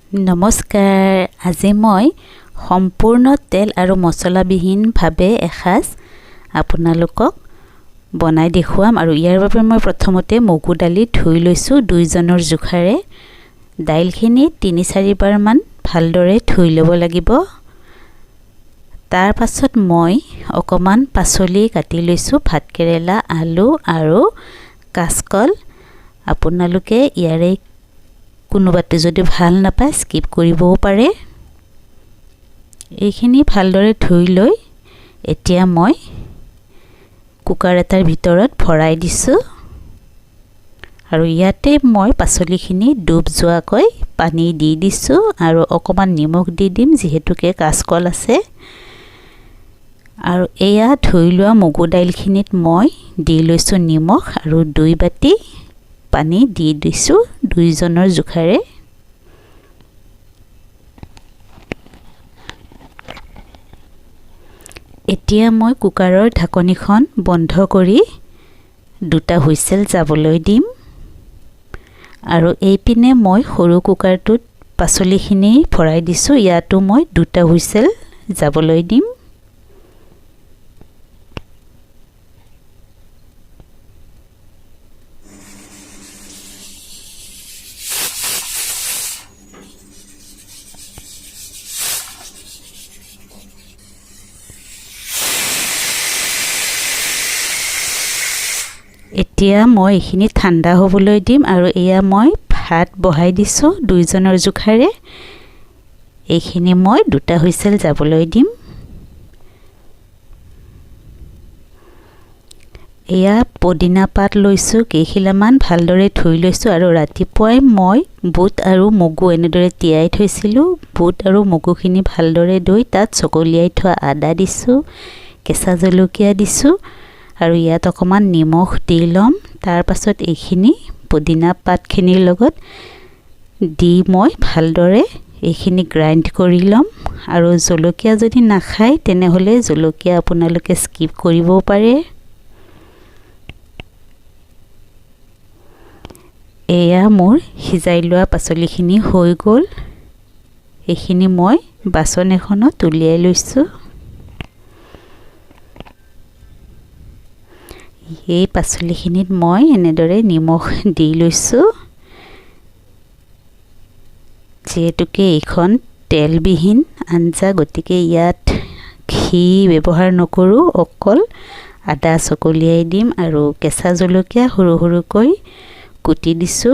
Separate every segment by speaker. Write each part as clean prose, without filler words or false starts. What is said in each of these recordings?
Speaker 1: নমস্কাৰ আজি মই সম্পূৰ্ণ তেল আৰু মছলাবিহীন ভাবে এসাজ আপোনালোকক বনাই দেখুৱাম আৰু ইয়াৰ বাবে মই প্ৰথমতে মগু দালি ধুই লৈছো দুইজনৰ জোখাৰে দাইলখিনি 3-4 বাৰ মান ভালদৰে ধুই ল'ব লাগিব তাৰ পাছত মই অকমান পাচলি কাটি লৈছো ভাতকেৰেলা আলু আৰু কাচকল আপোনালোকে ইয়াৰে কোনোবাতে যদি ভাল নাপায় স্কিপ কৰিবও পাৰে এইখিনি ভালদৰে ধুই লৈ এতিয়া মই কুকাৰ এটাৰ ভিতৰত ভৰাই দিছো আৰু ইয়াতে মই পাচলিখিনি ডুব যোৱাকৈ পানী দি দিছো আৰু অকমান নিমখ দি দিম যেহেতুকে কাচকল আছে আৰু এয়া ধুই লোৱা মগু দাইলখিনিত মই দি লৈছো নিমখ আৰু 2 বাটি পানী দি দিছো দুইজনৰ জোখাৰে এতিয়া মই কুকাৰৰ ঢাকনিখন বন্ধ কৰি দুটা হুইসেল যাবলৈ দিম আৰু এইপিনে মই সৰু কুকাৰটোত পাচলিখিনি ভৰাই দিছো ইয়াতো মই দুটা হুইসেল যাবলৈ দিম এতিয়া মই এইখিনি ঠাণ্ডা হ'বলৈ দিম আৰু এয়া মই ভাত বহাই দিছো দুইজনৰ জোখাৰে এইখিনি মই দুটা হুইসেল যাবলৈ দিম এয়া পদিনা পাত লৈছো কেইখিলামান ভালদৰে ধুই লৈছো আৰু ৰাতিপুৱাই মই বুট আৰু মগু এনেদৰে তিয়াই থৈছিলো বুট আৰু মগুখিনি ভালদৰে ধুই তাত চকলিয়াই থোৱা আদা দিছো কেঁচা জলকীয়া দিছো আৰু ইয়াত অকমান নিমখ দি লম তাৰ পাছত এইখিনি পদিনা পাতখিনিৰ লগত দি মই ভালদৰে এইখিনি গ্ৰাইণ্ড কৰি লম আৰু জলকীয়া যদি নাখায় তেনেহলে জলকীয়া আপোনালোকে স্কিপ কৰিব পাৰে এয়া মোৰ সিজাই লোৱা পাচলিখিনি হৈ গ'ল এইখিনি মই বাচন এখনত উলিয়াই লৈছো এই পাচলিখিনিত মই এনেদৰে নিমখ দি লৈছো যেহেতুকে এইখন তেলবিহীন আঞ্জা গতিকে ইয়াত ঘি ব্যৱহাৰ নকৰো অকল আদা চকলিয়াই দিম আৰু কেঁচা জলকীয়া সৰু সৰুকৈ কুটি দিছো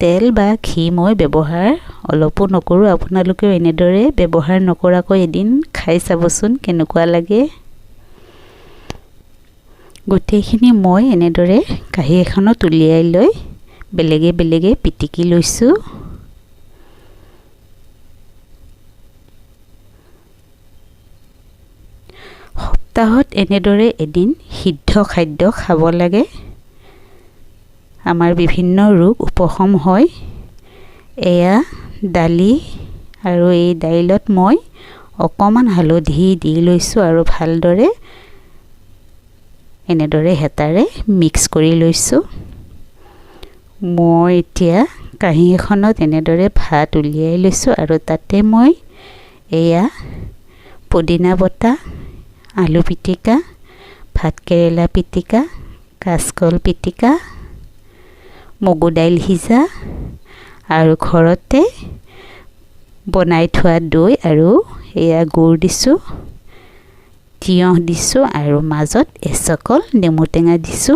Speaker 1: তেল বা ঘি মই ব্যৱহাৰ অলপো নকৰো আপোনালোকে এনেদৰে ব্যৱহাৰ নকৰাকৈ এদিন খাই চাবচোন কেনেকুৱা লাগে গোটেইখিনি মই এনেদৰে কাঁহী এখনত উলিয়াই লৈ বেলেগে বেলেগে পিটিকি লৈছো সপ্তাহত এনেদৰে এদিন সিদ্ধ খাদ্য খাব লাগে আমাৰ বিভিন্ন ৰোগ উপশম হয় এয়া দালি আৰু এই দাইলত মই অকমান হালধি দি লৈছো আৰু ভালদৰে এনেদৰে হেতাৰে মিক্স কৰি লৈছো মই এতিয়া কাঁহী এখনত এনেদৰে ভাত উলিয়াই লৈছো আৰু তাতে মই এয়া পদিনা বটা আলু পিটিকা ভাতকেৰেলা পিটিকা কাচকল পিটিকা মগু দাইল সিজা আৰু ঘৰতে বনাই থোৱা দৈ আৰু এয়া গুড় দিছো তিয়হ দিছো আৰু মাজত এচকল নেমু টেঙা দিছো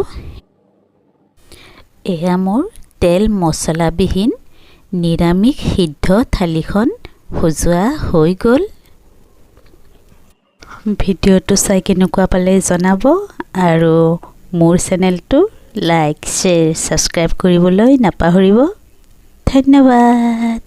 Speaker 1: এয়া মোৰ তেল মছলাবিহীন নিৰামিষ সিদ্ধ থালিখন সজোৱা হৈ গ'ল ভিডিঅ'টো চাই কেনেকুৱা পালে জনাব আৰু মোৰ চেনেলটো লাইক শ্বেয়াৰ সাবস্ক্ৰাইব কৰিবলৈ নাপাহৰিব ধন্যবাদ